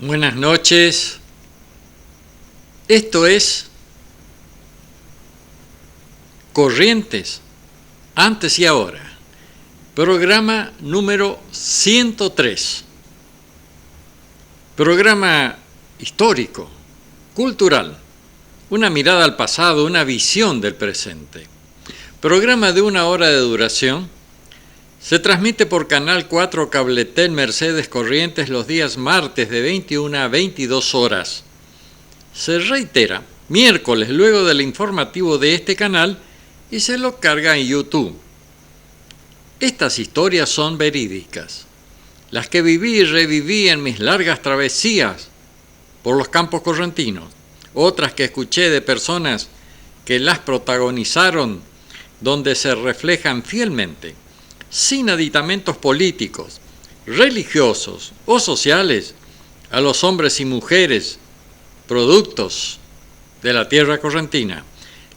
Buenas noches. Esto es Corrientes, antes y ahora. Programa número 103. Programa histórico, cultural, una mirada al pasado, una visión del presente. Programa de 1 hora de duración. Se transmite por Canal 4 Cabletel Mercedes Corrientes los días martes de 21 a 22 horas. Se reitera miércoles luego del informativo de este canal y se lo carga en YouTube. Estas historias son verídicas, las que viví y reviví en mis largas travesías por los campos correntinos, otras que escuché de personas que las protagonizaron, donde se reflejan fielmente, sin aditamentos políticos, religiosos o sociales, a los hombres y mujeres, productos de la tierra correntina,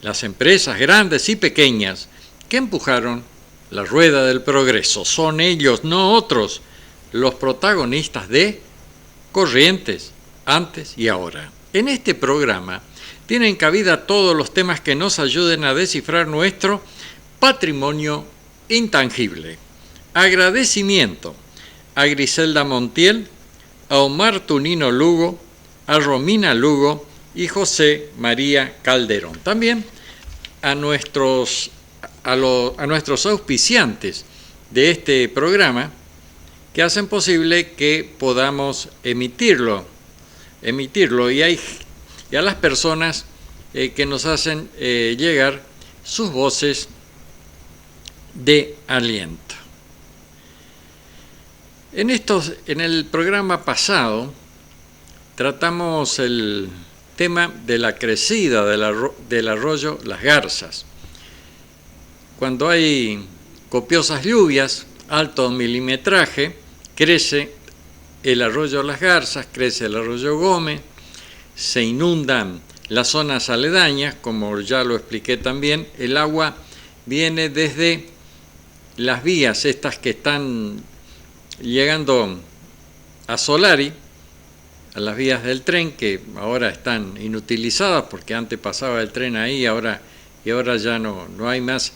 las empresas grandes y pequeñas que empujaron la rueda del progreso. Son ellos, no otros, los protagonistas de Corrientes, antes y ahora. En este programa tienen cabida todos los temas que nos ayuden a descifrar nuestro patrimonio intangible. Agradecimiento a Griselda Montiel, a Omar Tunino Lugo, a Romina Lugo y José María Calderón. También a nuestros auspiciantes de este programa que hacen posible que podamos emitirlo y a las personas que nos hacen llegar sus voces de aliento. En el programa pasado tratamos el tema de la crecida del arroyo Las Garzas. Cuando hay copiosas lluvias, alto milimetraje, crece el arroyo Las Garzas, crece el arroyo Gómez, se inundan las zonas aledañas, como ya lo expliqué también. El agua viene desde las vías estas que están llegando a Solari, a las vías del tren, que ahora están inutilizadas porque antes pasaba el tren ahí y ahora ya no hay más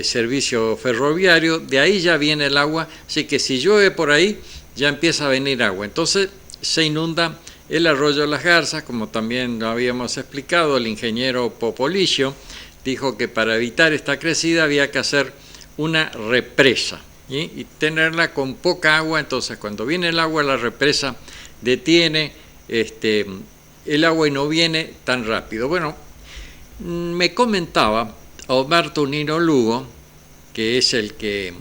servicio ferroviario. De ahí ya viene el agua, así que si llueve por ahí ya empieza a venir agua. Entonces se inunda el arroyo Las Garzas, como también lo habíamos explicado. El ingeniero Popolicio dijo que para evitar esta crecida había que hacer una represa y tenerla con poca agua. Entonces cuando viene el agua, la represa detiene el agua y no viene tan rápido. Bueno, me comentaba Omar Tunino Lugo, que es el que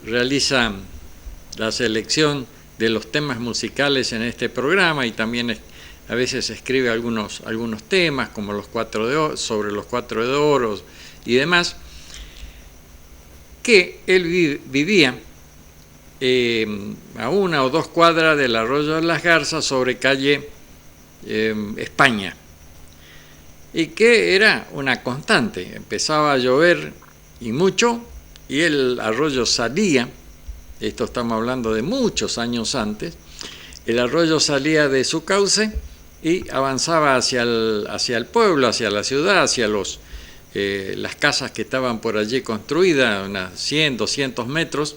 realiza la selección de los temas musicales en este programa y también a veces escribe algunos temas como sobre los 4 de oro y demás, que él vivía a 1 o 2 cuadras del arroyo de Las Garzas sobre calle España, y que era una constante. Empezaba a llover y mucho, y el arroyo salía, esto estamos hablando de muchos años antes, el arroyo salía de su cauce y avanzaba hacia el pueblo, hacia la ciudad, hacia las casas que estaban por allí construidas, unas 100, 200 metros,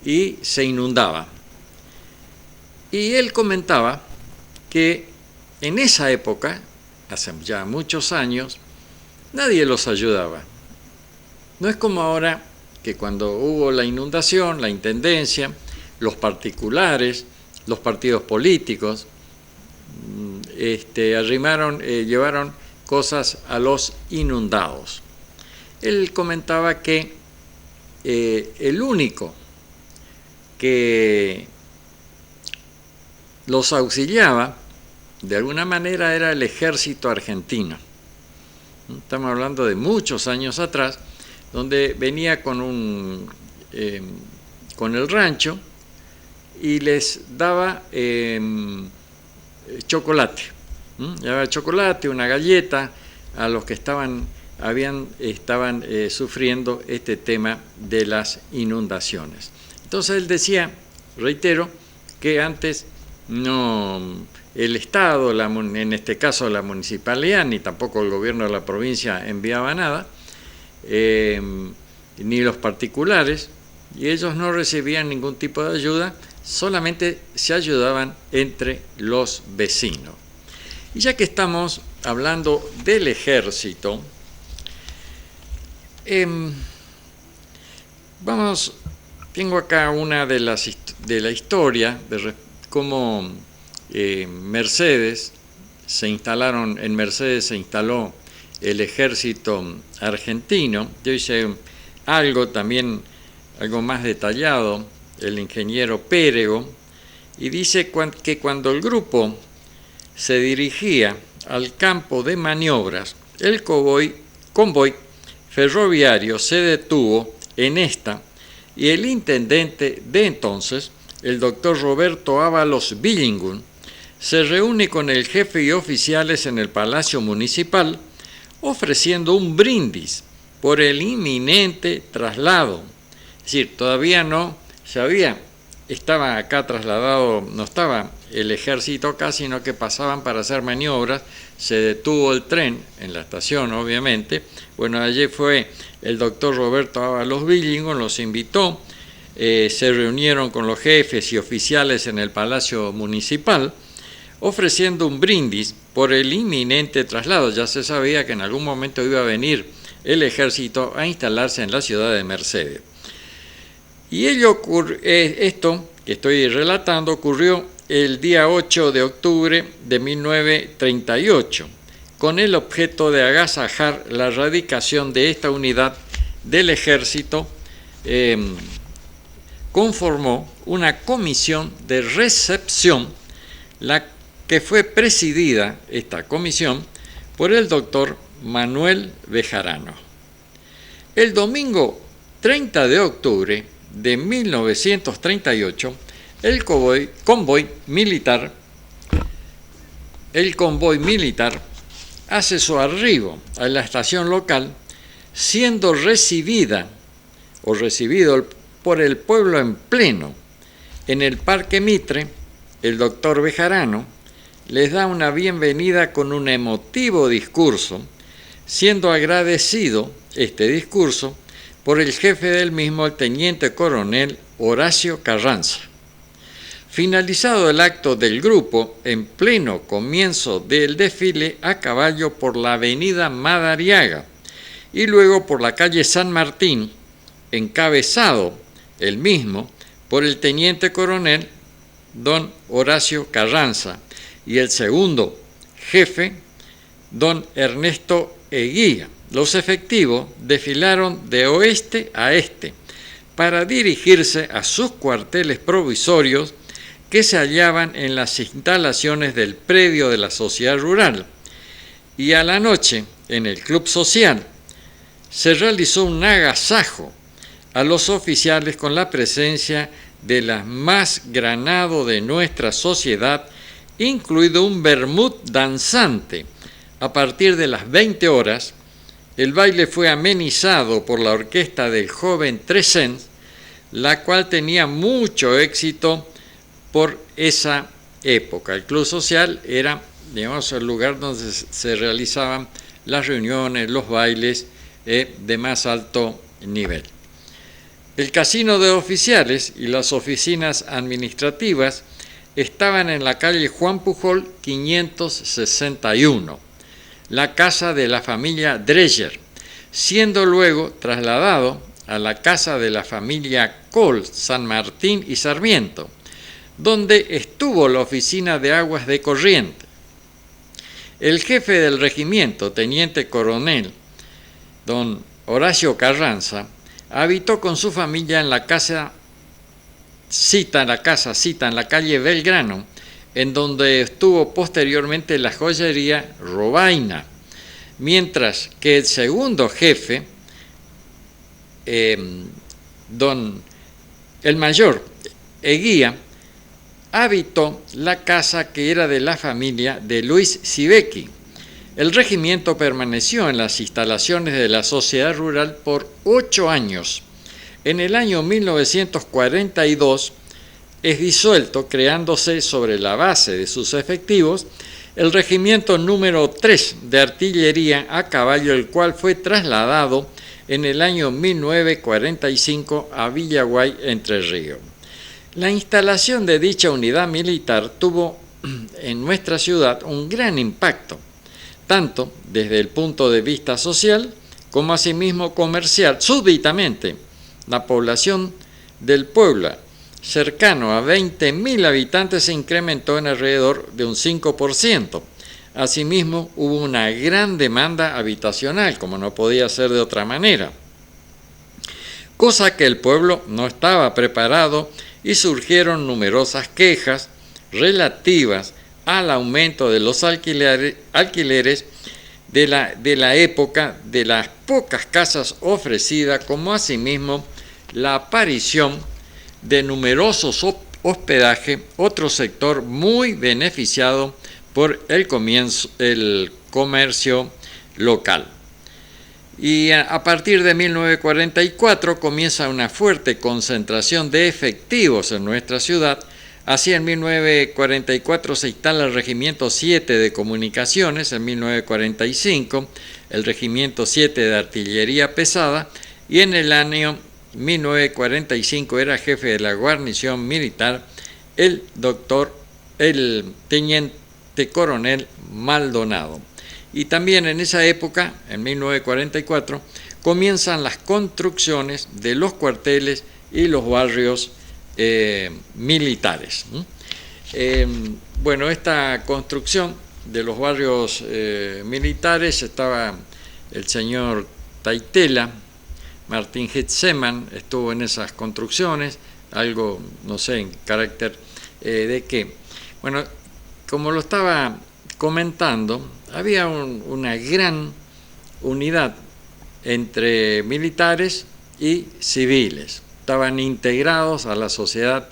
y se inundaba. Y él comentaba que en esa época, hace ya muchos años, nadie los ayudaba. No es como ahora, que cuando hubo la inundación, la intendencia, los particulares, los partidos políticos, llevaron cosas a los inundados. Él comentaba que el único que los auxiliaba de alguna manera era el ejército argentino. Estamos hablando de muchos años atrás, donde venía con el rancho y les daba chocolate. Llevaba chocolate, una galleta a los que estaban sufriendo este tema de las inundaciones. Entonces él decía, reitero, que antes no el Estado, en este caso la municipalidad, ni tampoco el gobierno de la provincia enviaba nada, ni los particulares, y ellos no recibían ningún tipo de ayuda, solamente se ayudaban entre los vecinos. Y ya que estamos hablando del ejército, tengo acá una de la historia de cómo en Mercedes se instaló el ejército argentino. Yo hice algo más detallado, el ingeniero Pérego, y dice que cuando el grupo se dirigía al campo de maniobras, el convoy ferroviario se detuvo en esta y el intendente de entonces, el doctor Roberto Ábalos Billingun, se reúne con el jefe y oficiales en el Palacio Municipal ofreciendo un brindis por el inminente traslado. Es decir, todavía no sabía, estaba acá trasladado, no estaba el ejército acá, sino que pasaban para hacer maniobras, se detuvo el tren en la estación, obviamente. Bueno, allí fue el doctor Roberto Ábalos Billingun, los invitó, se reunieron con los jefes y oficiales en el Palacio Municipal, ofreciendo un brindis por el inminente traslado. Ya se sabía que en algún momento iba a venir el ejército a instalarse en la ciudad de Mercedes. Y esto que estoy relatando ocurrió el día 8 de octubre de 1938, con el objeto de agasajar la radicación de esta unidad del ejército. Conformó una comisión de recepción, la que fue presidida, esta comisión, por el doctor Manuel Bejarano. El domingo 30 de octubre de 1938, el convoy militar hace su arribo a la estación local, siendo recibido por el pueblo en pleno. En el Parque Mitre, el doctor Bejarano les da una bienvenida con un emotivo discurso, siendo agradecido este discurso por el jefe del mismo, el teniente coronel Horacio Carranza. Finalizado el acto del grupo, en pleno comienzo del desfile a caballo por la avenida Madariaga y luego por la calle San Martín, encabezado el mismo por el teniente coronel don Horacio Carranza y el segundo jefe, don Ernesto Eguía. Los efectivos desfilaron de oeste a este para dirigirse a sus cuarteles provisorios que se hallaban en las instalaciones del predio de la Sociedad Rural. Y a la noche, en el Club Social, se realizó un agasajo a los oficiales con la presencia de las más granado de nuestra sociedad, incluido un vermut danzante. A partir de las 20 horas, el baile fue amenizado por la orquesta del joven Tresens, la cual tenía mucho éxito por esa época. El Club Social era, digamos, el lugar donde se realizaban las reuniones, los bailes de más alto nivel. El casino de oficiales y las oficinas administrativas estaban en la calle Juan Pujol 561, la casa de la familia Dreyer, siendo luego trasladado a la casa de la familia Col, San Martín y Sarmiento, donde estuvo la oficina de aguas de corriente. El jefe del regimiento, teniente coronel, don Horacio Carranza, habitó con su familia en la casa cita en la calle Belgrano, en donde estuvo posteriormente la joyería Robaina, mientras que el segundo jefe, el mayor Eguía, habitó la casa que era de la familia de Luis Sibecki. El regimiento permaneció en las instalaciones de la Sociedad Rural por 8 años. En el año 1942 es disuelto, creándose sobre la base de sus efectivos el regimiento número 3 de artillería a caballo, el cual fue trasladado en el año 1945 a Villaguay, Entre Ríos. La instalación de dicha unidad militar tuvo en nuestra ciudad un gran impacto, tanto desde el punto de vista social como asimismo comercial. Súbitamente, la población del pueblo, cercano a 20.000 habitantes, se incrementó en alrededor de un 5%. Asimismo, hubo una gran demanda habitacional, como no podía ser de otra manera, cosa que el pueblo no estaba preparado, y surgieron numerosas quejas relativas al aumento de los alquileres de la época, de las pocas casas ofrecidas, como asimismo la aparición de numerosos hospedajes, otro sector muy beneficiado por el comercio local. Y a partir de 1944 comienza una fuerte concentración de efectivos en nuestra ciudad. Así, en 1944 se instala el Regimiento 7 de Comunicaciones, en 1945 el Regimiento 7 de Artillería Pesada, y en el año 1945 era jefe de la guarnición militar el teniente coronel Maldonado. Y también en esa época, en 1944, comienzan las construcciones de los cuarteles y los barrios militares. Bueno, esta construcción de los barrios militares, estaba el señor Taitela, Martín Getzeman estuvo en esas construcciones, algo, no sé, en carácter de qué. Bueno, como lo estaba comentando, había una gran unidad entre militares y civiles. Estaban integrados a la sociedad,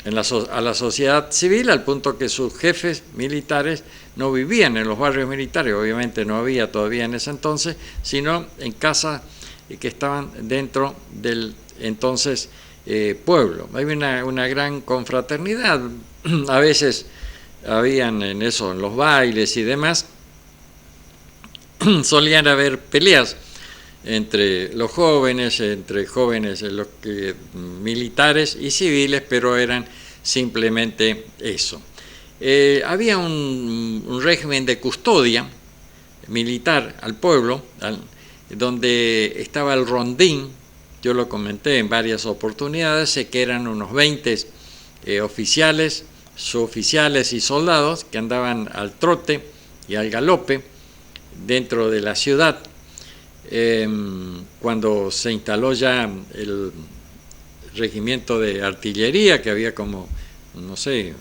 a la sociedad civil, al punto que sus jefes militares no vivían en los barrios militares, obviamente no había todavía en ese entonces, sino en casas que estaban dentro del entonces pueblo. Había una gran confraternidad, a veces habían en los bailes y demás, solían haber peleas entre jóvenes militares y civiles, pero eran simplemente eso. Había un régimen de custodia militar al pueblo, donde estaba el rondín. Yo lo comenté en varias oportunidades, sé que eran unos 20 oficiales, suboficiales y soldados que andaban al trote y al galope dentro de la ciudad. Cuando se instaló ya el regimiento de artillería, que había como, no sé,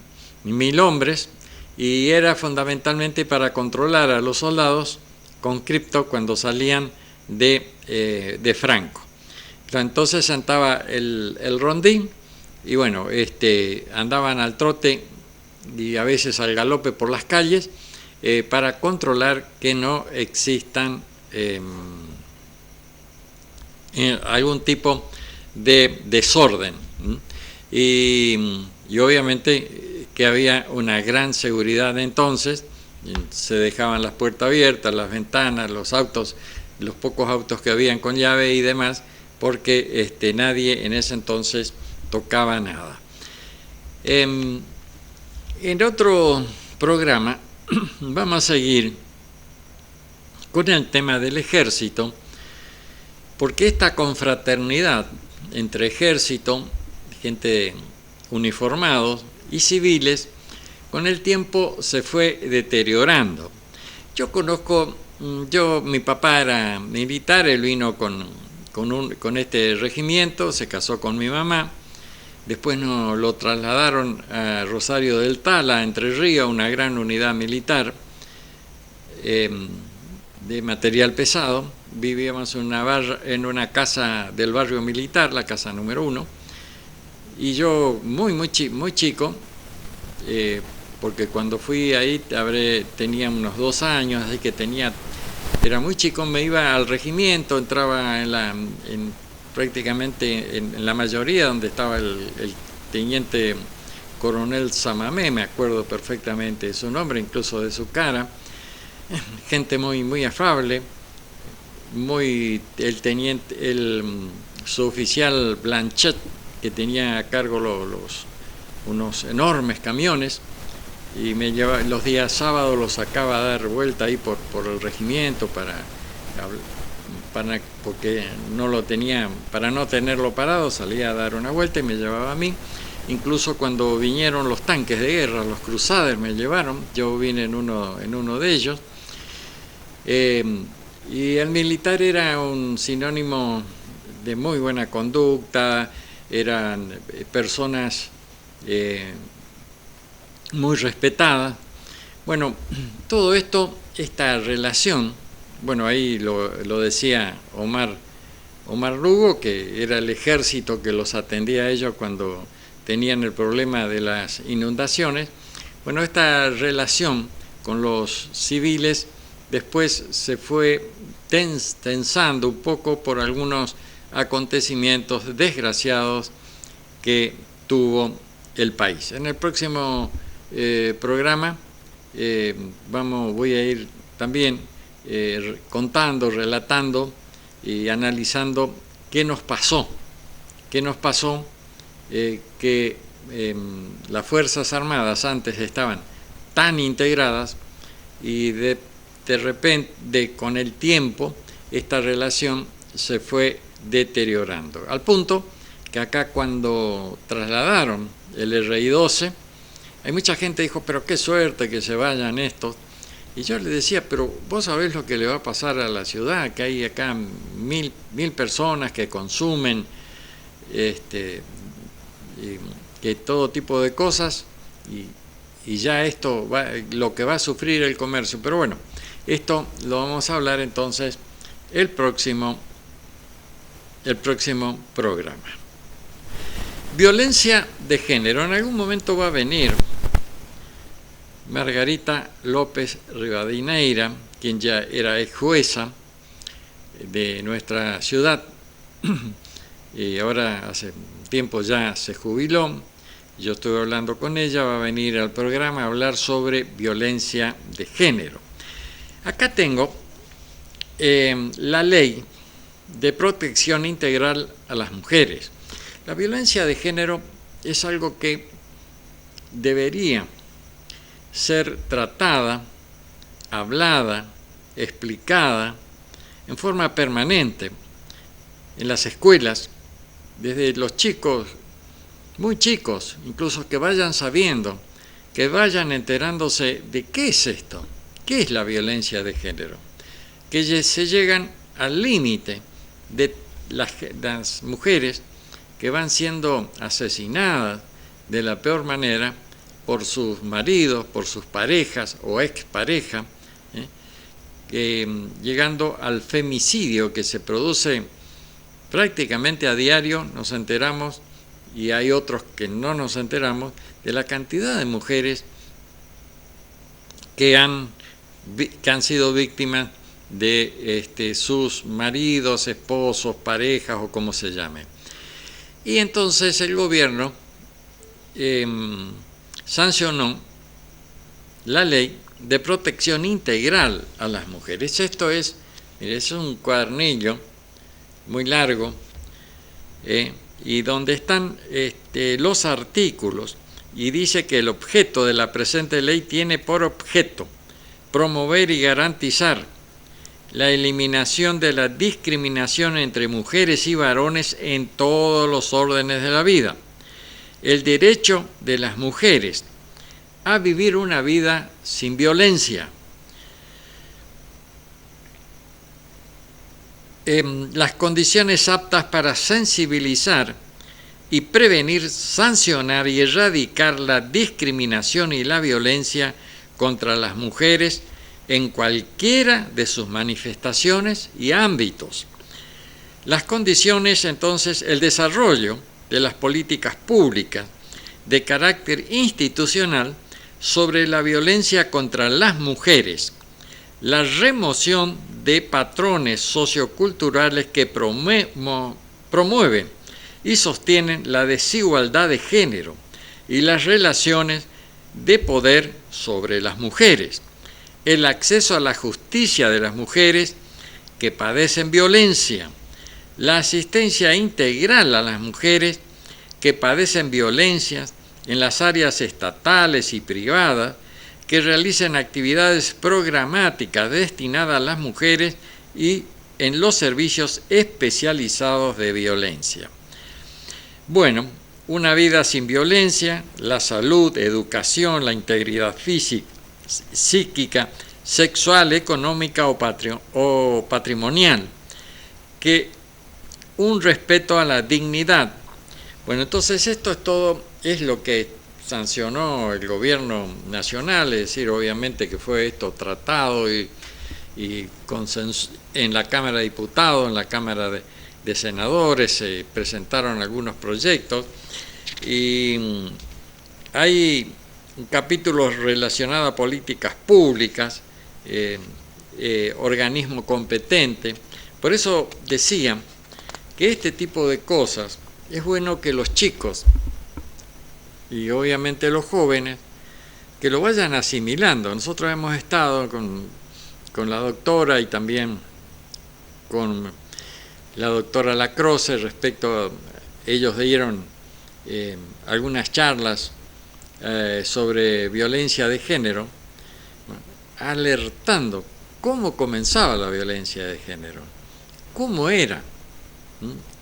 1000 hombres, y era fundamentalmente para controlar a los soldados conscriptos cuando salían de Franco. Entonces sentaba el rondín, y bueno, andaban al trote y a veces al galope por las calles para controlar que no existan algún tipo de desorden. Y obviamente que había una gran seguridad entonces, se dejaban las puertas abiertas, las ventanas, los autos, los pocos autos que habían con llave y demás, porque nadie en ese entonces tocaba nada. En otro programa vamos a seguir con el tema del ejército, porque esta confraternidad entre ejército, gente uniformados y civiles, con el tiempo se fue deteriorando. Mi papá era militar, él vino con este regimiento, se casó con mi mamá, después nos lo trasladaron a Rosario del Tala, Entre Ríos, una gran unidad militar de material pesado. Vivíamos en una casa del barrio militar, la casa número 1, y yo muy chico, porque cuando fui ahí tenía unos 2 años, así que era muy chico, me iba al regimiento, entraba prácticamente en la mayoría donde estaba el teniente coronel Samamé, me acuerdo perfectamente de su nombre, incluso de su cara, gente muy afable, su oficial Blanchet, que tenía a cargo unos enormes camiones, y me llevaba los días sábados, los sacaba a dar vuelta ahí por el regimiento porque no lo tenía, para no tenerlo parado, salía a dar una vuelta y me llevaba a mí. Incluso cuando vinieron los tanques de guerra, los Crusaders me llevaron, yo vine en uno de ellos. Y el militar era un sinónimo de muy buena conducta, eran personas muy respetadas. Bueno, todo esto, esta relación, bueno, ahí lo decía Omar Lugo, que era el ejército que los atendía a ellos cuando tenían el problema de las inundaciones. Bueno, esta relación con los civiles después se fue tensando un poco por algunos acontecimientos desgraciados que tuvo el país. En el próximo programa voy a ir también contando, relatando y analizando qué nos pasó que las Fuerzas Armadas antes estaban tan integradas y de repente con el tiempo esta relación se fue deteriorando, al punto que acá cuando trasladaron el RI-12, hay mucha gente que dijo, pero qué suerte que se vayan estos, y yo le decía, pero vos sabés lo que le va a pasar a la ciudad, que hay acá mil personas que consumen que todo tipo de cosas, y ya esto lo que va a sufrir el comercio. Pero bueno, esto lo vamos a hablar entonces el próximo programa. Violencia de género. En algún momento va a venir Margarita López Rivadeneira, quien ya era ex jueza de nuestra ciudad y ahora hace tiempo ya se jubiló. Yo estuve hablando con ella, va a venir al programa a hablar sobre violencia de género. Acá tengo la ley de protección integral a las mujeres. La violencia de género es algo que debería ser tratada, hablada, explicada en forma permanente en las escuelas, desde los chicos, muy chicos, incluso que vayan sabiendo, que vayan enterándose de qué es esto, qué es la violencia de género, que se llegan al límite de las mujeres que van siendo asesinadas de la peor manera por sus maridos, por sus parejas o exparejas, llegando al femicidio que se produce prácticamente a diario. Nos enteramos, y hay otros que no nos enteramos, de la cantidad de mujeres que han sido víctimas de sus maridos, esposos, parejas o como se llame. Y entonces el gobierno sancionó la ley de protección integral a las mujeres. Esto es, mire, es un cuadernillo muy largo, y donde están los artículos, y dice que el objeto de la presente ley tiene por objeto promover y garantizar la eliminación de la discriminación entre mujeres y varones en todos los órdenes de la vida, el derecho de las mujeres a vivir una vida sin violencia, las condiciones aptas para sensibilizar y prevenir, sancionar y erradicar la discriminación y la violencia contra las mujeres en cualquiera de sus manifestaciones y ámbitos. Las condiciones, entonces, el desarrollo de las políticas públicas de carácter institucional sobre la violencia contra las mujeres, la remoción de patrones socioculturales que promueven y sostienen la desigualdad de género y las relaciones de poder sobre las mujeres, el acceso a la justicia de las mujeres que padecen violencia, la asistencia integral a las mujeres que padecen violencias en las áreas estatales y privadas, que realicen actividades programáticas destinadas a las mujeres y en los servicios especializados de violencia. Bueno, una vida sin violencia, la salud, educación, la integridad física, psíquica, sexual, económica o patrimonial, que un respeto a la dignidad. Bueno, entonces esto es todo, es lo que sancionó el gobierno nacional, es decir, obviamente que fue esto tratado y en la Cámara de Diputados, en la Cámara de Senadores, se presentaron algunos proyectos y hay capítulos relacionados a políticas públicas, organismo competente. Por eso decía que este tipo de cosas es bueno que los chicos y obviamente los jóvenes que lo vayan asimilando. Nosotros hemos estado con la doctora y también con la doctora Lacroce respecto a, ellos dieron algunas charlas sobre violencia de género, alertando cómo comenzaba la violencia de género, cómo era,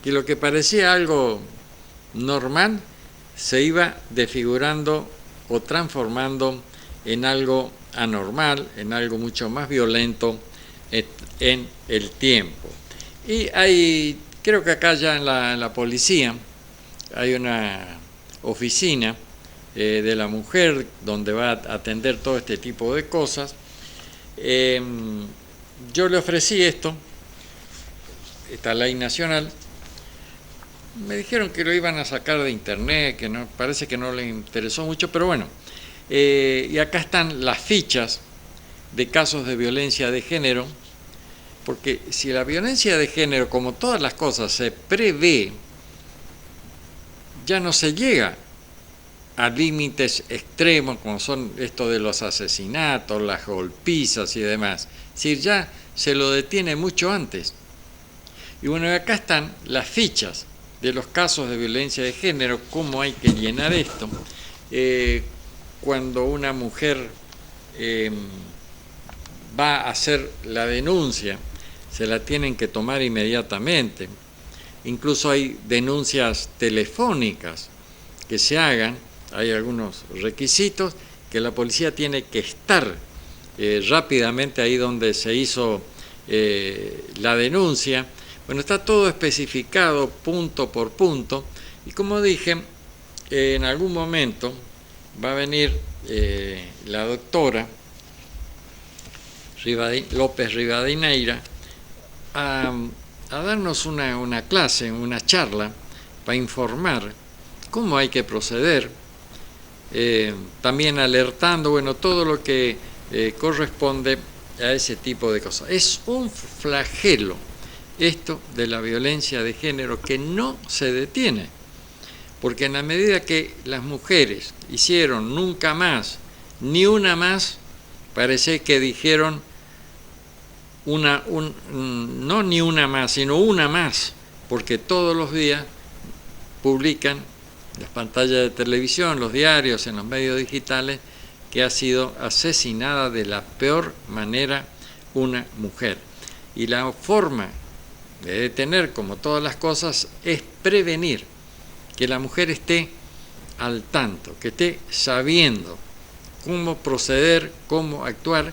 que lo que parecía algo normal se iba desfigurando o transformando en algo anormal, en algo mucho más violento en el tiempo. Y hay, creo que acá ya en la policía hay una oficina de la mujer donde va a atender todo este tipo de cosas. Yo le ofrecí esta ley nacional. Me dijeron que lo iban a sacar de internet, que no, parece que no les interesó mucho, pero bueno. Y acá están las fichas de casos de violencia de género, porque si la violencia de género, como todas las cosas, se prevé, ya no se llega a límites extremos como son esto de los asesinatos, las golpizas y demás. Es decir, ya se lo detiene mucho antes. Y bueno, acá están las fichas de los casos de violencia de género, cómo hay que llenar esto. Cuando una mujer va a hacer la denuncia, se la tienen que tomar inmediatamente. Incluso hay denuncias telefónicas que se hagan, hay algunos requisitos que la policía tiene que estar rápidamente ahí donde se hizo la denuncia. Bueno, está todo especificado punto por punto y como dije, en algún momento va a venir la doctora López Rivadeneira a darnos una clase, una charla para informar cómo hay que proceder, también alertando, bueno, todo lo que corresponde a ese tipo de cosas. Es un flagelo esto de la violencia de género que no se detiene, porque en la medida que las mujeres hicieron nunca más, ni una más, parece que dijeron no ni una más, sino una más, porque todos los días publican en las pantallas de televisión, los diarios, en los medios digitales, que ha sido asesinada de la peor manera una mujer. Y la forma de detener, como todas las cosas, es prevenir, que la mujer esté al tanto, que esté sabiendo cómo proceder, cómo actuar,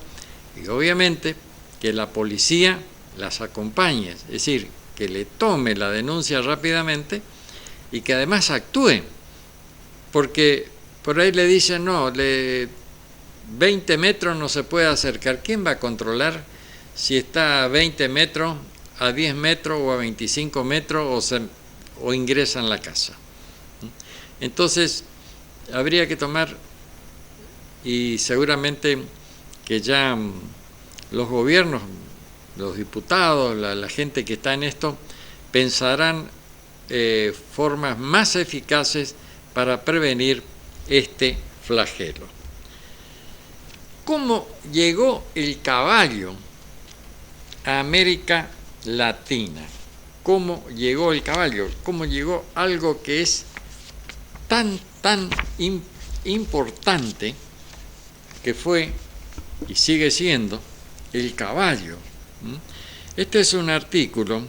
y obviamente que la policía las acompañe, es decir, que le tome la denuncia rápidamente y que además actúe, porque por ahí le dicen, no, 20 metros no se puede acercar. ¿Quién va a controlar si está a 20 metros, a 10 metros o a 25 metros o ingresa en la casa? Entonces, habría que tomar, y seguramente que ya los gobiernos, los diputados, la gente que está en esto, pensarán formas más eficaces para prevenir este flagelo. ¿Cómo llegó el caballo a América Latina? ¿Cómo llegó el caballo? ¿Cómo llegó algo que es tan importante, que fue y sigue siendo el caballo? Este es un artículo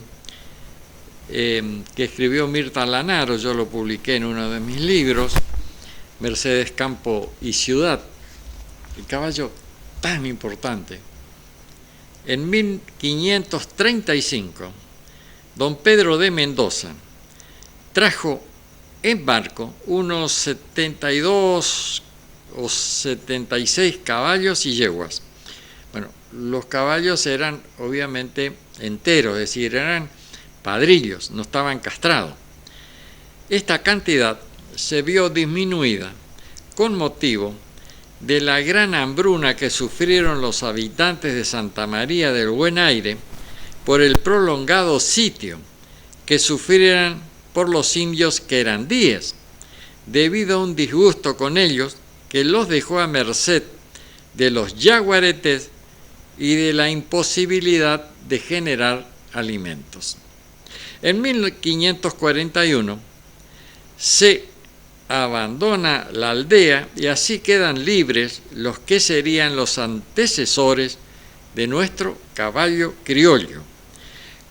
que escribió Mirta Lanaro, yo lo publiqué en uno de mis libros, Mercedes Campo y Ciudad. El caballo tan importante. En 1535, don Pedro de Mendoza trajo en barco unos 72 o 76 caballos y yeguas. Bueno, los caballos eran obviamente enteros, es decir, eran padrillos, no estaban castrados. Esta cantidad se vio disminuida con motivo de la gran hambruna que sufrieron los habitantes de Santa María del Buen Aire por el prolongado sitio que sufrieran por los indios querandíes, debido a un disgusto con ellos que los dejó a merced de los yaguaretes y de la imposibilidad de generar alimentos. En 1541 se abandona la aldea y así quedan libres los que serían los antecesores de nuestro caballo criollo.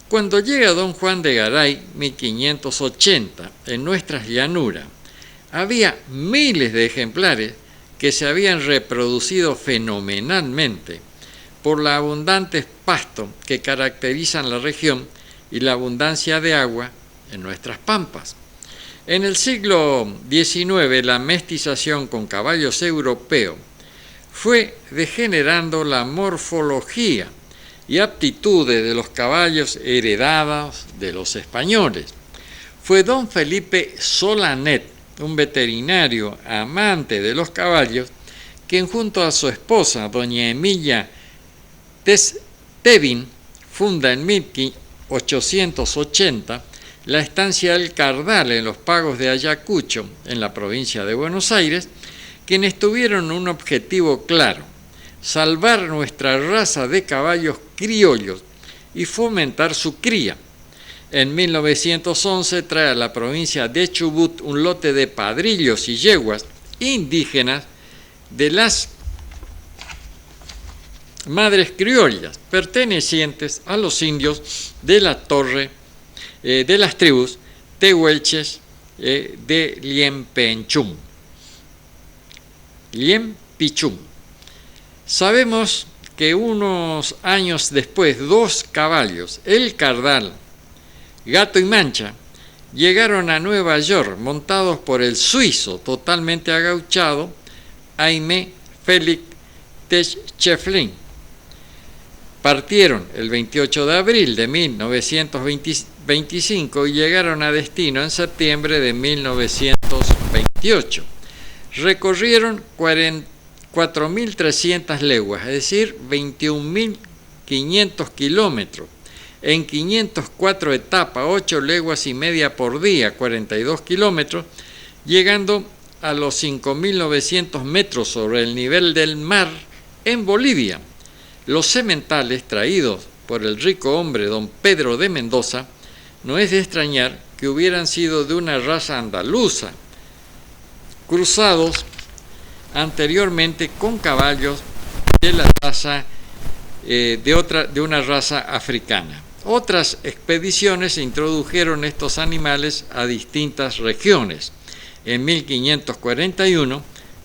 Cuando llega don Juan de Garay, 1580, en nuestras llanuras, había miles de ejemplares que se habían reproducido fenomenalmente por los abundantes pastos que caracterizan la región y la abundancia de agua en nuestras pampas. En el siglo XIX, la mestización con caballos europeos fue degenerando la morfología y aptitudes de los caballos heredados de los españoles. Fue don Felipe Solanet, un veterinario amante de los caballos, quien junto a su esposa, doña Emilia Tevin, funda en 1880 la estancia del Cardal en los Pagos de Ayacucho, en la provincia de Buenos Aires, quienes tuvieron un objetivo claro: salvar nuestra raza de caballos criollos y fomentar su cría. En 1911 trae a la provincia de Chubut un lote de padrillos y yeguas indígenas de las madres criollas, pertenecientes a los indios de la torre de las tribus tehuelches de Liempichum. Sabemos que unos años después, dos caballos, el Cardal, Gato y Mancha, llegaron a Nueva York montados por el suizo totalmente agauchado Aimé Félix Techeflin. Partieron el 28 de abril de 1925 y llegaron a destino en septiembre de 1928. Recorrieron 4.300 leguas, es decir, 21.500 kilómetros, en 504 etapas, 8 leguas y media por día, 42 kilómetros, llegando a los 5.900 metros sobre el nivel del mar en Bolivia. Los sementales traídos por el rico hombre don Pedro de Mendoza no es de extrañar que hubieran sido de una raza andaluza, cruzados anteriormente con caballos de la raza de una raza africana. Otras expediciones introdujeron estos animales a distintas regiones. En 1541,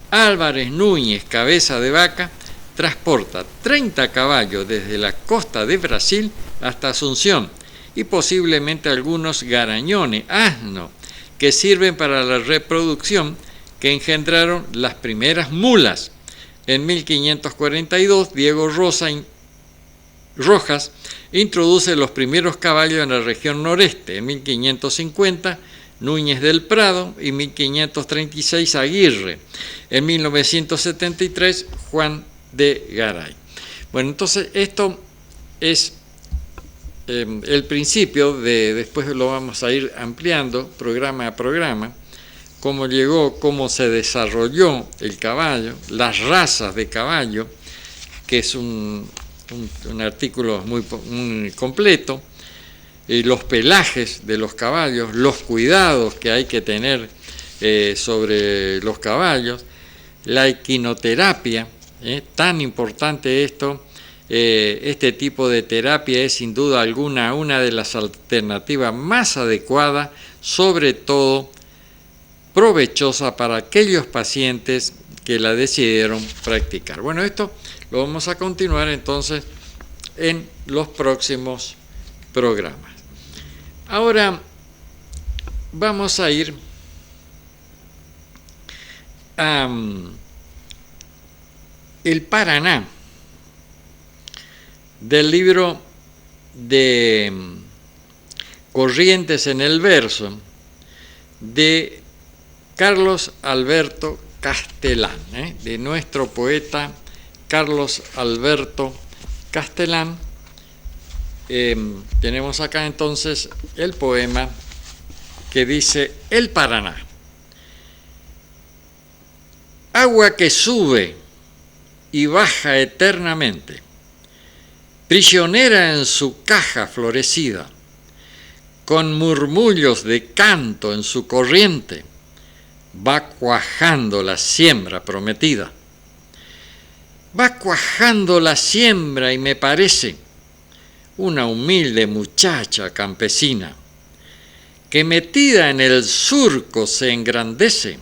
Álvarez Núñez, Cabeza de Vaca, transporta 30 caballos desde la costa de Brasil hasta Asunción y posiblemente algunos garañones, asno, que sirven para la reproducción que engendraron las primeras mulas. En 1542, Diego Rojas introduce los primeros caballos en la región noreste. En 1550, Núñez del Prado, y 1536, Aguirre. En 1973, Juan de Garay. Bueno, entonces esto es el principio, después lo vamos a ir ampliando programa a programa, cómo llegó, cómo se desarrolló el caballo, las razas de caballo, que es un artículo muy completo, los pelajes de los caballos, los cuidados que hay que tener sobre los caballos, la equinoterapia, tan importante esto. Este tipo de terapia es sin duda alguna una de las alternativas más adecuadas, sobre todo provechosa para aquellos pacientes que la decidieron practicar. Bueno, esto lo vamos a continuar entonces en los próximos programas. Ahora vamos a ir a el Paraná, del libro de Corrientes en el Verso, de Carlos Alberto Castellán, de nuestro poeta Carlos Alberto Castellán. Tenemos acá entonces el poema que dice: El Paraná. Agua que sube y baja eternamente, prisionera en su caja florecida, con murmullos de canto en su corriente, va cuajando la siembra prometida. Va cuajando la siembra y me parece una humilde muchacha campesina, que metida en el surco se engrandece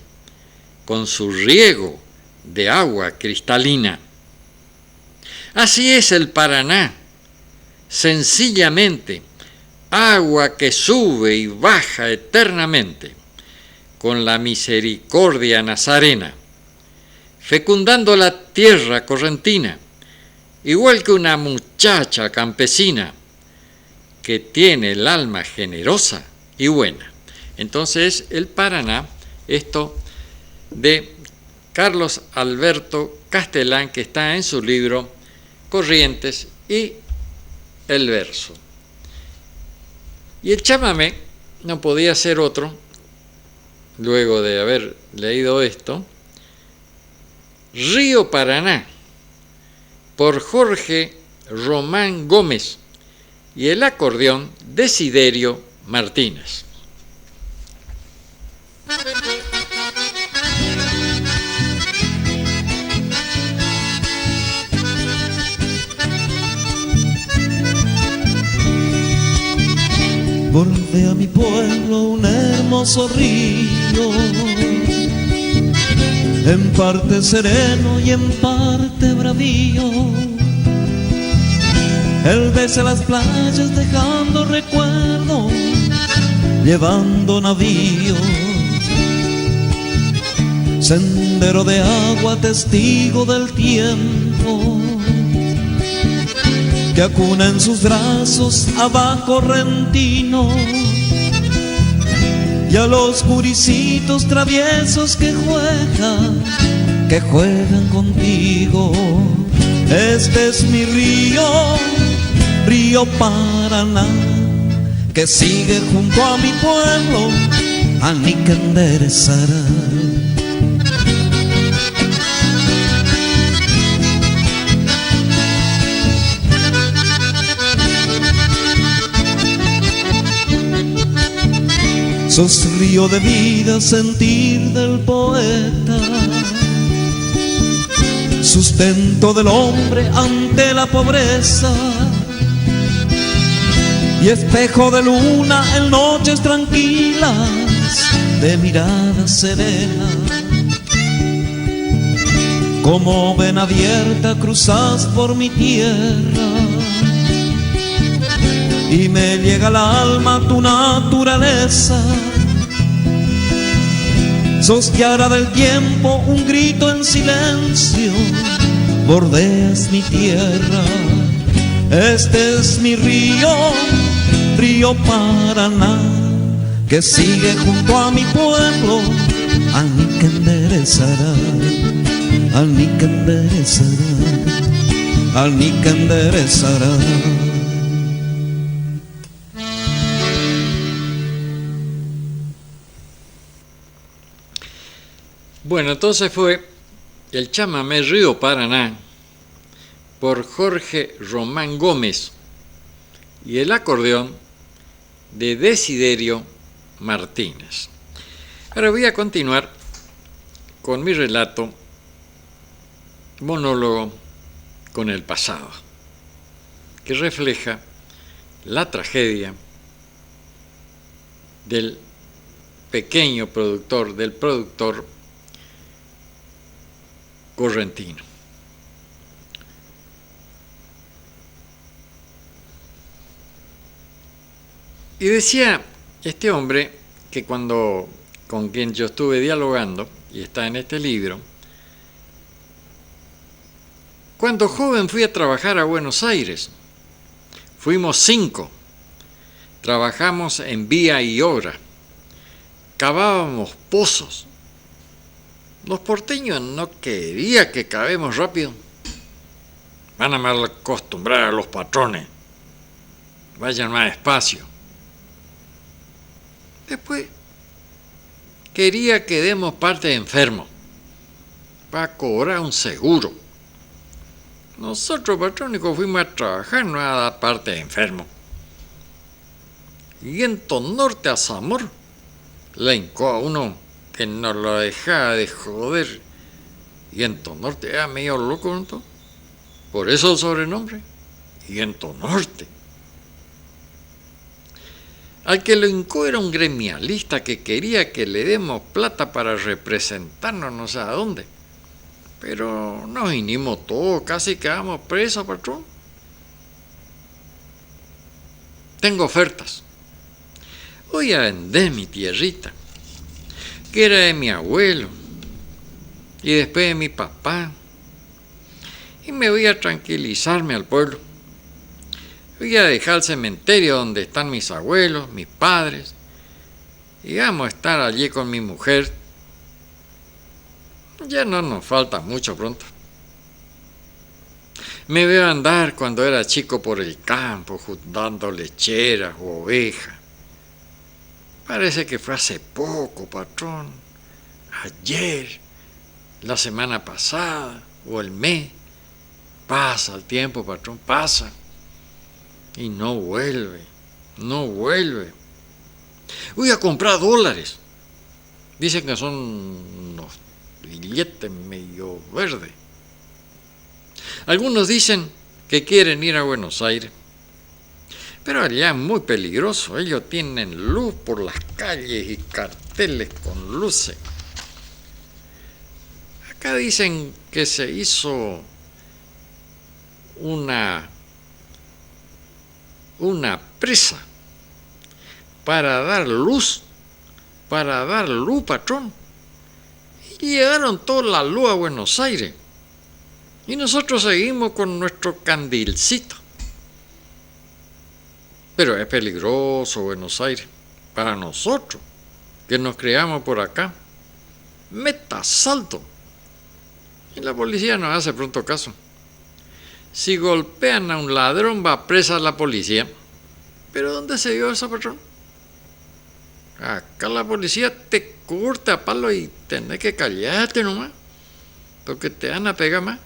con su riego de agua cristalina. Así es el Paraná, sencillamente, agua que sube y baja eternamente, con la misericordia nazarena, fecundando la tierra correntina, igual que una muchacha campesina que tiene el alma generosa y buena. Entonces, el Paraná, esto de Carlos Alberto Castellán, que está en su libro Corrientes y el Verso. Y el chamamé no podía ser otro, luego de haber leído esto, Río Paraná, por Jorge Román Gómez, y el acordeón Desiderio Martínez. Bordea mi pueblo un hermoso río, en parte sereno y en parte bravío. Él besa las playas dejando recuerdos, llevando navíos. Sendero de agua, testigo del tiempo, que acuna en sus brazos a bajo correntino, y a los guricitos traviesos que juegan contigo. Este es mi río, río Paraná, que sigue junto a mi pueblo, a mí que enderezará. Sos río de vida, sentir del poeta, sustento del hombre ante la pobreza, y espejo de luna en noches tranquilas, de mirada serena. Como vena abierta cruzas por mi tierra, y me llega al alma tu naturaleza. Sos llara del tiempo, un grito en silencio, bordeas mi tierra. Este es mi río, río Paraná, que sigue junto a mi pueblo, a mí que enderezará, a mí que enderezará, a mí que enderezará. Bueno, entonces fue el chamamé Río Paraná por Jorge Román Gómez y el acordeón de Desiderio Martínez. Ahora voy a continuar con mi relato, monólogo con el pasado, que refleja la tragedia del pequeño productor, del productor correntino. Y decía este hombre que con quien yo estuve dialogando, y está en este libro, cuando joven fui a trabajar a Buenos Aires. Fuimos 5. Trabajamos en vía y obra. Cavábamos pozos. Los porteños no querían que cavemos rápido. Van a mal acostumbrar a los patrones. Vayan más despacio. Después, quería que demos parte de enfermo para cobrar un seguro. Nosotros, patrónicos, fuimos a trabajar, no a dar parte de enfermo. Y en Norte a Zamor, le hincó a uno que no lo dejaba de joder. Y en Norte era medio loco, ¿no? Por eso el sobrenombre. Y en Norte. Al que lo hincó era un gremialista que quería que le demos plata para representarnos no sé a dónde. Pero nos vinimos todos, casi quedamos presos, patrón. Tengo ofertas. Voy a vender mi tierrita, que era de mi abuelo, y después de mi papá. Y me voy a tranquilizarme al pueblo. Voy a dejar el cementerio donde están mis abuelos, mis padres, y vamos a estar allí con mi mujer. Ya no nos falta mucho pronto. Me veo andar cuando era chico por el campo, juntando lecheras o ovejas. Parece que fue hace poco, patrón. Ayer, la semana pasada o el mes. Pasa el tiempo, patrón, pasa. Y no vuelve, no vuelve. Voy a comprar dólares. Dicen que son unos billetes medio verdes. Algunos dicen que quieren ir a Buenos Aires. Pero allá es muy peligroso. Ellos tienen luz por las calles y carteles con luces. Acá dicen que se hizo una presa para dar luz, patrón. Y llegaron toda la luz a Buenos Aires. Y nosotros seguimos con nuestro candilcito. Pero es peligroso Buenos Aires, para nosotros, que nos criamos por acá. Meta salto. Y la policía nos hace pronto caso. Si golpean a un ladrón, va presa la policía. ¿Pero dónde se dio eso, patrón? Acá la policía te corta a palo y tenés que callarte nomás, porque te van a pegar más.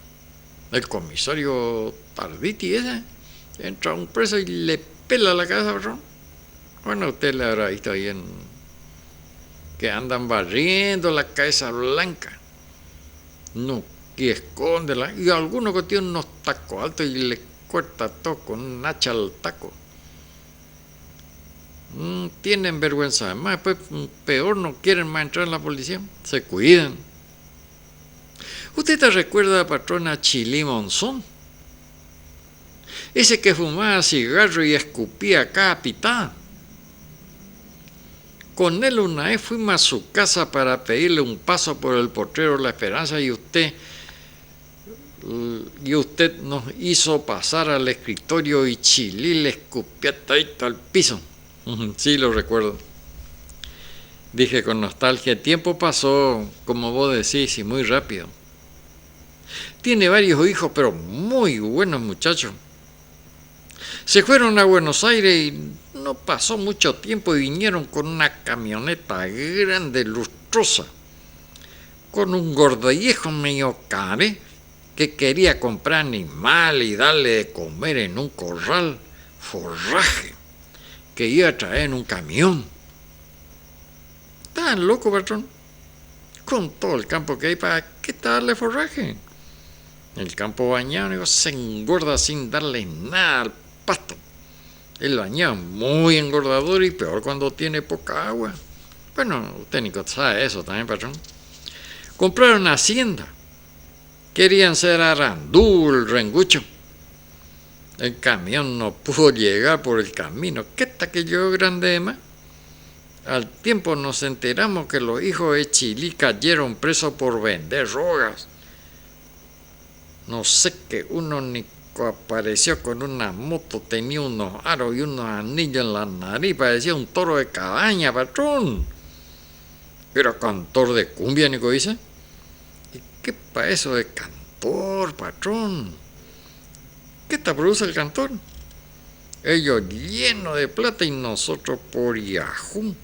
El comisario Tarditi ese, entra un preso y le pela la cabeza, patrón. Bueno, usted le habrá visto ahí que andan barriendo la cabeza blanca. No, y escóndela. Y alguno que tiene unos tacos altos y le corta todo con un hacha al taco. Tienen vergüenza. Además, después peor, no quieren más entrar en la policía. Se cuidan. ¿Usted te recuerda, patrón, a Chilí Monzón? Ese que fumaba cigarro y escupía cada pitada. Con él una vez fuimos a su casa para pedirle un paso por el potrero La Esperanza y usted nos hizo pasar al escritorio y Chilí le escupía todito al piso. Sí, lo recuerdo. Dije con nostalgia, el tiempo pasó, como vos decís, y muy rápido. Tiene varios hijos, pero muy buenos muchachos. Se fueron a Buenos Aires y no pasó mucho tiempo y vinieron con una camioneta grande, lustrosa. con un gordollejo medio care que quería comprar animal y darle de comer en un corral forraje que iba a traer en un camión. Tan loco, patrón. Con todo el campo que hay, ¿para qué darle forraje? El campo bañado se engorda sin darle nada al pasto. El bañado muy engordador y peor cuando tiene poca agua. Bueno, usted ni sabe eso también, patrón. Compraron una hacienda. Querían ser arandul, rengucho. El camión no pudo llegar por el camino. ¿Qué tal que llegó grande de más? Al tiempo nos enteramos que los hijos de Chilí cayeron presos por vender drogas. No sé, que uno ni apareció con una moto, tenía unos aros y unos anillos en la nariz, parecía un toro de cabaña, patrón. Era cantor de cumbia, Nico dice. ¿Y qué pa' eso de cantor, patrón? ¿Qué te produce el cantor? Ellos llenos de plata y nosotros por Yahoo,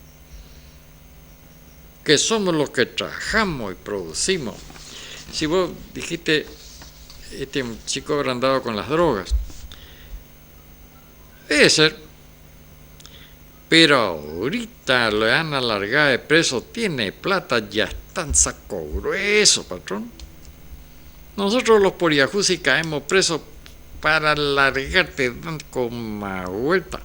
que somos los que trabajamos y producimos. Si vos dijiste, este chico habrá andado con las drogas, debe ser, pero ahorita le han alargado de preso, tiene plata, ya está en saco grueso, patrón. Nosotros los por Yahoo si caemos presos para largarte, dan como vuelta.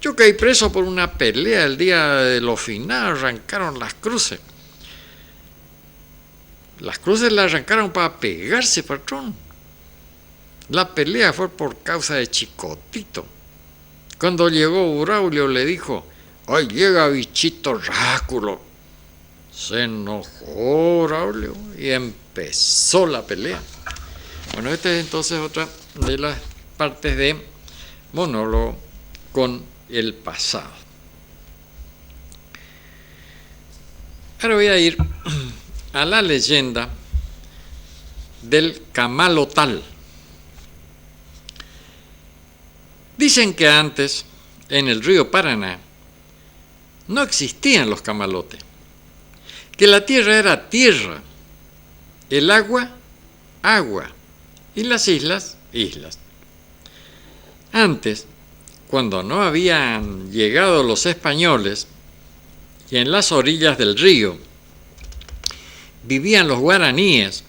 Yo caí preso por una pelea el día de los finales, arrancaron las cruces. Las cruces las arrancaron para pegarse, patrón. La pelea fue por causa de Chicotito. Cuando llegó Braulio le dijo, ¡ay, llega bichito ráculo! Se enojó Braulio y empezó la pelea. Bueno, esta es entonces otra de las partes de monólogo con el pasado. Ahora voy a ir a la leyenda del camalotal. Dicen que antes, en el río Paraná, no existían los camalotes, que la tierra era tierra, el agua, agua, y las islas, islas. Antes, cuando no habían llegado los españoles, y en las orillas del río vivían los guaraníes,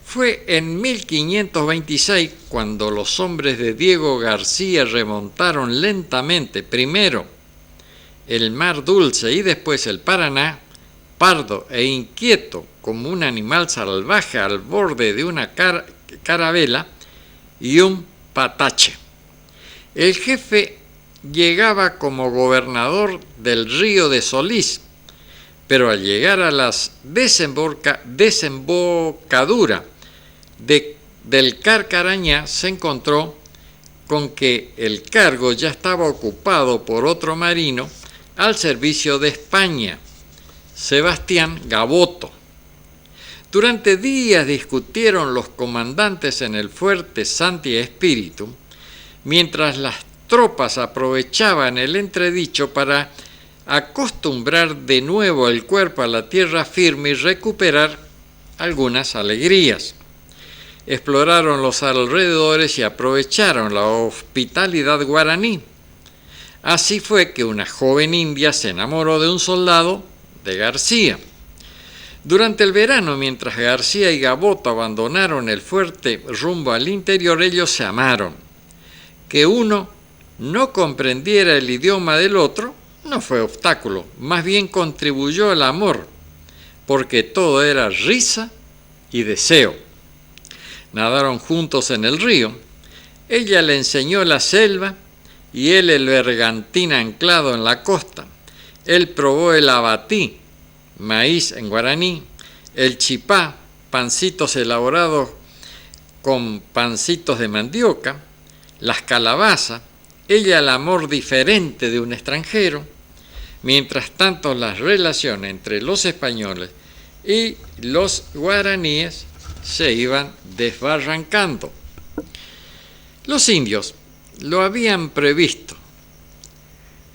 fue en 1526 cuando los hombres de Diego García remontaron lentamente, primero el Mar Dulce y después el Paraná, pardo e inquieto como un animal salvaje al borde de una carabela y un patache. El jefe llegaba como gobernador del río de Solís, pero al llegar a las desembocadura del Carcarañá se encontró con que el cargo ya estaba ocupado por otro marino al servicio de España, Sebastián Gaboto. Durante días discutieron los comandantes en el fuerte Santi Espíritu, mientras las tropas aprovechaban el entredicho para acostumbrar de nuevo el cuerpo a la tierra firme y recuperar algunas alegrías. Exploraron los alrededores y aprovecharon la hospitalidad guaraní. Así fue que una joven india se enamoró de un soldado de García. Durante el verano, mientras García y Gaboto abandonaron el fuerte rumbo al interior, ellos se amaron. Que uno no comprendiera el idioma del otro no fue obstáculo, más bien contribuyó al amor, porque todo era risa y deseo. Nadaron juntos en el río, ella le enseñó la selva y él el bergantín anclado en la costa. Él probó el abatí, maíz en guaraní, el chipá, pancitos elaborados con pancitos de mandioca, las calabazas, ella el amor diferente de un extranjero. Mientras tanto, las relaciones entre los españoles y los guaraníes se iban desbarrancando. Los indios lo habían previsto,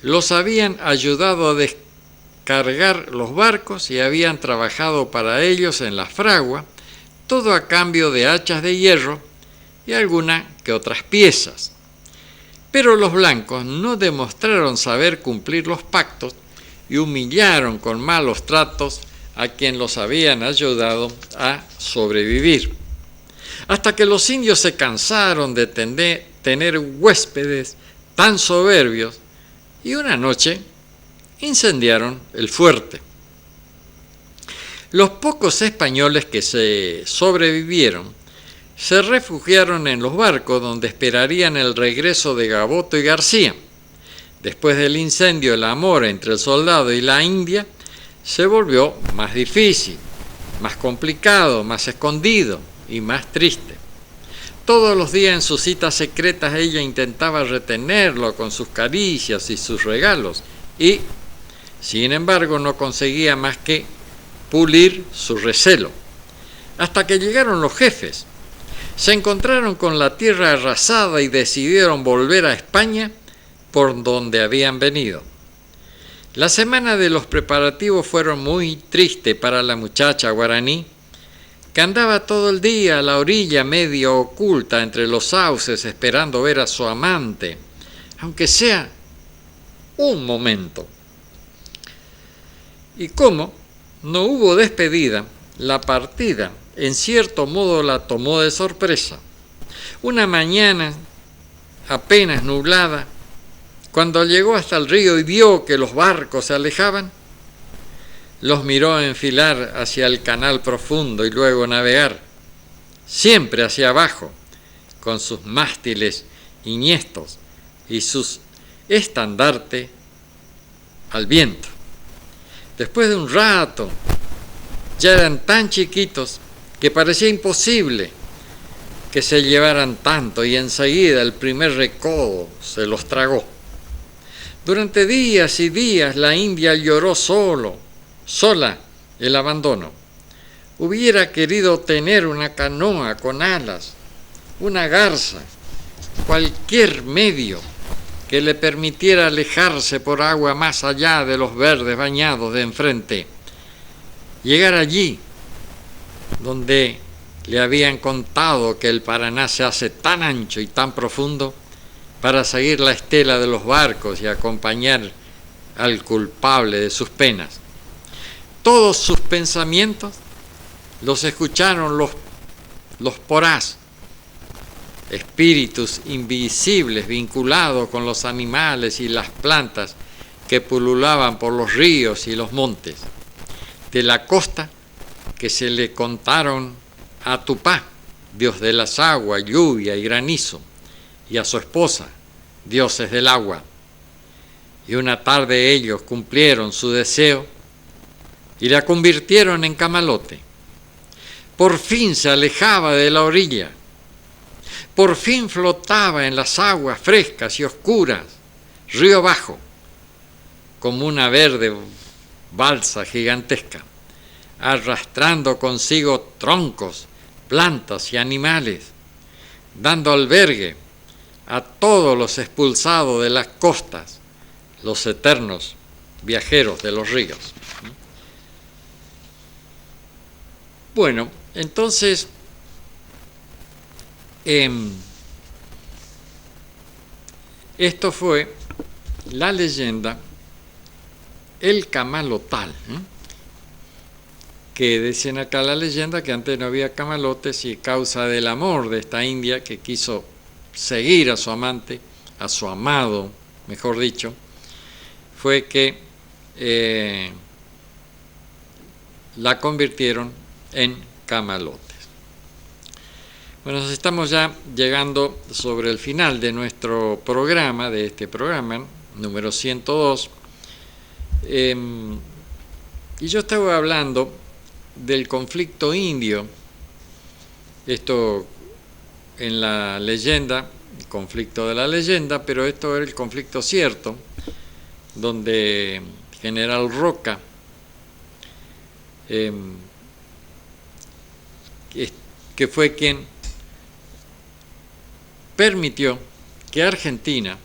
los habían ayudado a cargar los barcos y habían trabajado para ellos en la fragua, todo a cambio de hachas de hierro y alguna que otras piezas. Pero los blancos no demostraron saber cumplir los pactos y humillaron con malos tratos a quien los habían ayudado a sobrevivir. Hasta que los indios se cansaron de tener huéspedes tan soberbios y una noche incendiaron el fuerte. Los pocos españoles que se sobrevivieron se refugiaron en los barcos donde esperarían el regreso de Gaboto y García. Después del incendio, el amor entre el soldado y la india se volvió más difícil, más complicado, más escondido y más triste. Todos los días en sus citas secretas ella intentaba retenerlo con sus caricias y sus regalos y, sin embargo, no conseguía más que pulir su recelo. Hasta que llegaron los jefes. Se encontraron con la tierra arrasada y decidieron volver a España por donde habían venido. La semana de los preparativos fueron muy tristes para la muchacha guaraní, que andaba todo el día a la orilla medio oculta entre los sauces esperando ver a su amante, aunque sea un momento. Y como no hubo despedida, la partida en cierto modo la tomó de sorpresa. Una mañana apenas nublada, cuando llegó hasta el río y vio que los barcos se alejaban, los miró enfilar hacia el canal profundo y luego navegar, siempre hacia abajo, con sus mástiles enhiestos y sus estandartes al viento. Después de un rato, ya eran tan chiquitos que parecía imposible que se llevaran tanto y enseguida el primer recodo se los tragó. Durante días y días la india lloró sola el abandono. Hubiera querido tener una canoa con alas, una garza, cualquier medio que le permitiera alejarse por agua más allá de los verdes bañados de enfrente. Llegar allí, donde le habían contado que el Paraná se hace tan ancho y tan profundo, para seguir la estela de los barcos y acompañar al culpable de sus penas. Todos sus pensamientos los escucharon los porás, espíritus invisibles vinculados con los animales y las plantas que pululaban por los ríos y los montes. De la costa que se le contaron a Tupá, dios de las aguas, lluvia y granizo, y a su esposa, dioses del agua. Y una tarde ellos cumplieron su deseo y la convirtieron en camalote. Por fin se alejaba de la orilla, por fin flotaba en las aguas frescas y oscuras, río abajo, como una verde balsa gigantesca, arrastrando consigo troncos, plantas y animales, dando albergue a todos los expulsados de las costas, los eternos viajeros de los ríos. Bueno, entonces, esto fue la leyenda, el camalotal, que decían acá la leyenda que antes no había camalotes y causa del amor de esta india que quiso seguir a su amante, a su amado, mejor dicho, fue que la convirtieron en camalotes. Bueno, nos estamos ya llegando sobre el final de nuestro programa, de este programa, número 102, y yo estaba hablando del conflicto indio, esto en la leyenda, el conflicto de la leyenda, pero esto era el conflicto cierto, donde General Roca que fue quien permitió que Argentina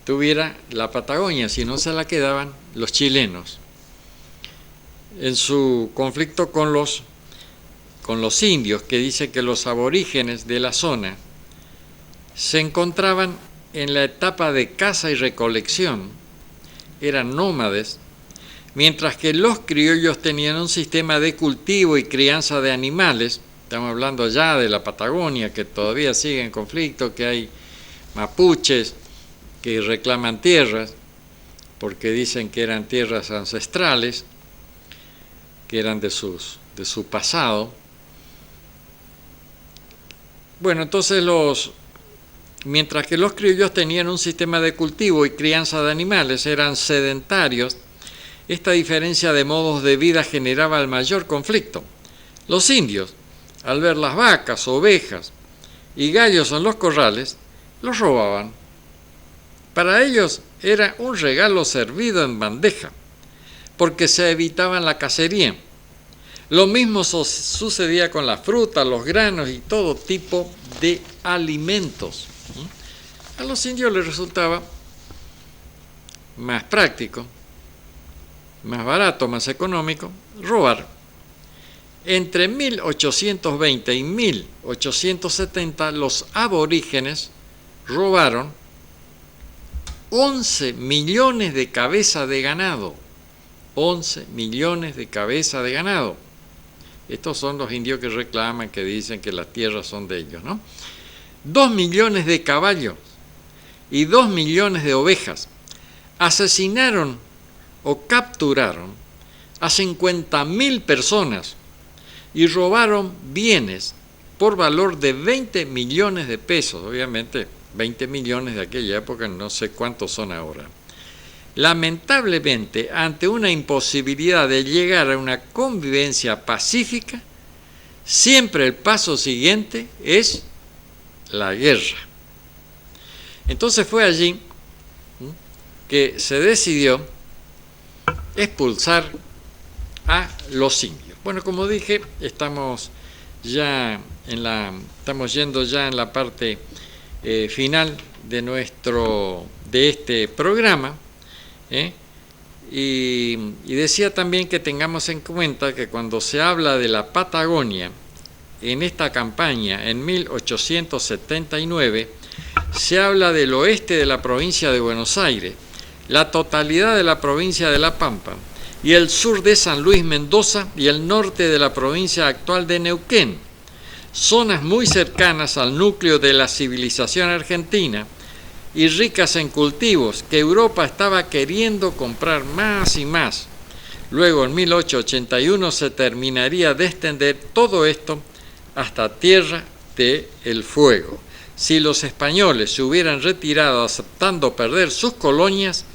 tuviera la Patagonia, si no se la quedaban los chilenos. en su conflicto con los indios, que dice que los aborígenes de la zona se encontraban en la etapa de caza y recolección, eran nómades, mientras que los criollos tenían un sistema de cultivo y crianza de animales. Estamos hablando ya de la Patagonia, que todavía sigue en conflicto, que hay mapuches que reclaman tierras, porque dicen que eran tierras ancestrales, que eran de su pasado. Bueno, entonces mientras que los criollos tenían un sistema de cultivo y crianza de animales, eran sedentarios, esta diferencia de modos de vida generaba el mayor conflicto. Los indios, al ver las vacas, ovejas y gallos en los corrales, los robaban. Para ellos era un regalo servido en bandeja, porque se evitaban la cacería. Lo mismo sucedía con la fruta, los granos y todo tipo de alimentos. A los indios les resultaba más práctico, más barato, más económico robar. Entre 1820 y 1870 los aborígenes robaron 11 millones de cabezas de ganado. 11 millones de cabezas de ganado. Estos son los indios que reclaman, que dicen que las tierras son de ellos, ¿no? 2 millones de caballos y 2 millones de ovejas. Asesinaron o capturaron a 50.000 personas y robaron bienes por valor de 20 millones de pesos. Obviamente, 20 millones de aquella época, no sé cuántos son ahora. Lamentablemente, ante una imposibilidad de llegar a una convivencia pacífica, siempre el paso siguiente es la guerra. Entonces fue allí que se decidió expulsar a los indios. Bueno, como dije, estamos yendo ya en la parte final de este programa. Y decía también que tengamos en cuenta que cuando se habla de la Patagonia en esta campaña en 1879, se habla del oeste de la provincia de Buenos Aires, la totalidad de la provincia de La Pampa y el sur de San Luis, Mendoza y el norte de la provincia actual de Neuquén, zonas muy cercanas al núcleo de la civilización argentina y ricas en cultivos que Europa estaba queriendo comprar más y más. Luego, en 1881, se terminaría de extender todo esto hasta Tierra del Fuego. Si los españoles se hubieran retirado aceptando perder sus colonias,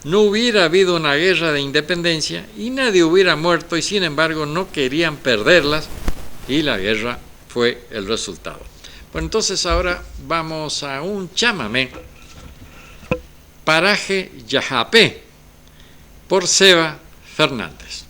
no hubiera habido una guerra de independencia y nadie hubiera muerto, y sin embargo no querían perderlas y la guerra fue el resultado. Bueno, entonces ahora vamos a un chamamé, Paraje Yajapé, por Seba Fernández.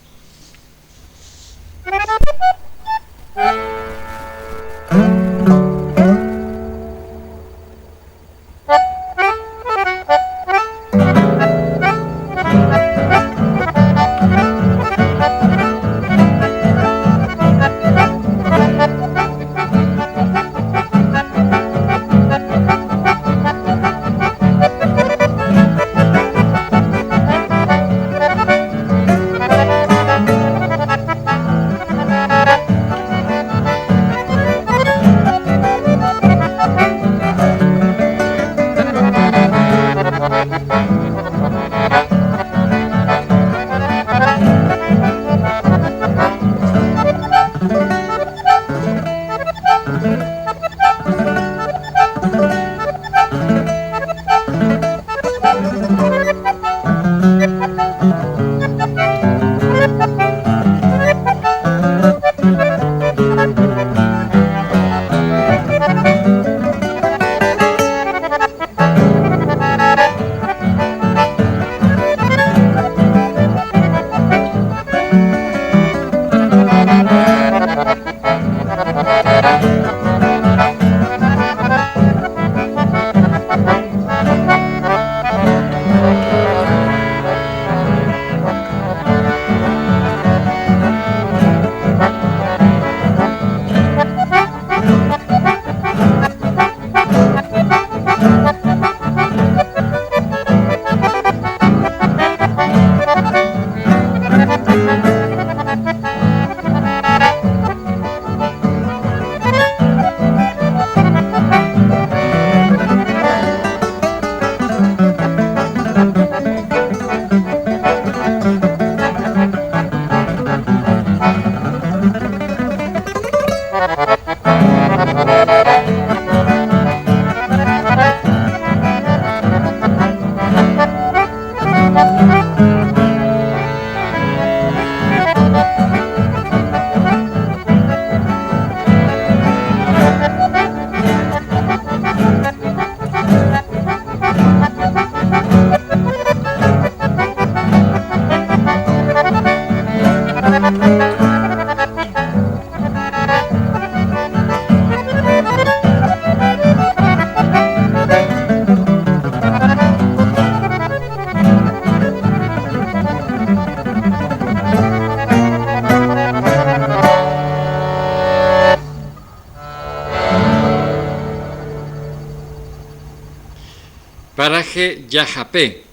Paraje Yajapé,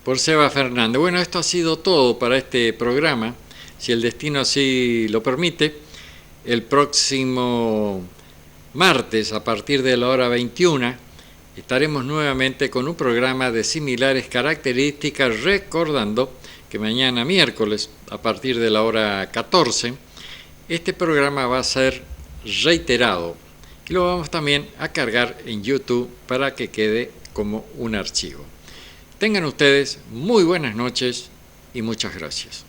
por Seba Fernández. Bueno, esto ha sido todo para este programa. Si el destino así lo permite, el próximo martes, a partir de la hora 21, estaremos nuevamente con un programa de similares características, recordando que mañana miércoles, a partir de la hora 14, este programa va a ser reiterado y lo vamos también a cargar en YouTube para que quede como un archivo. Tengan ustedes muy buenas noches y muchas gracias.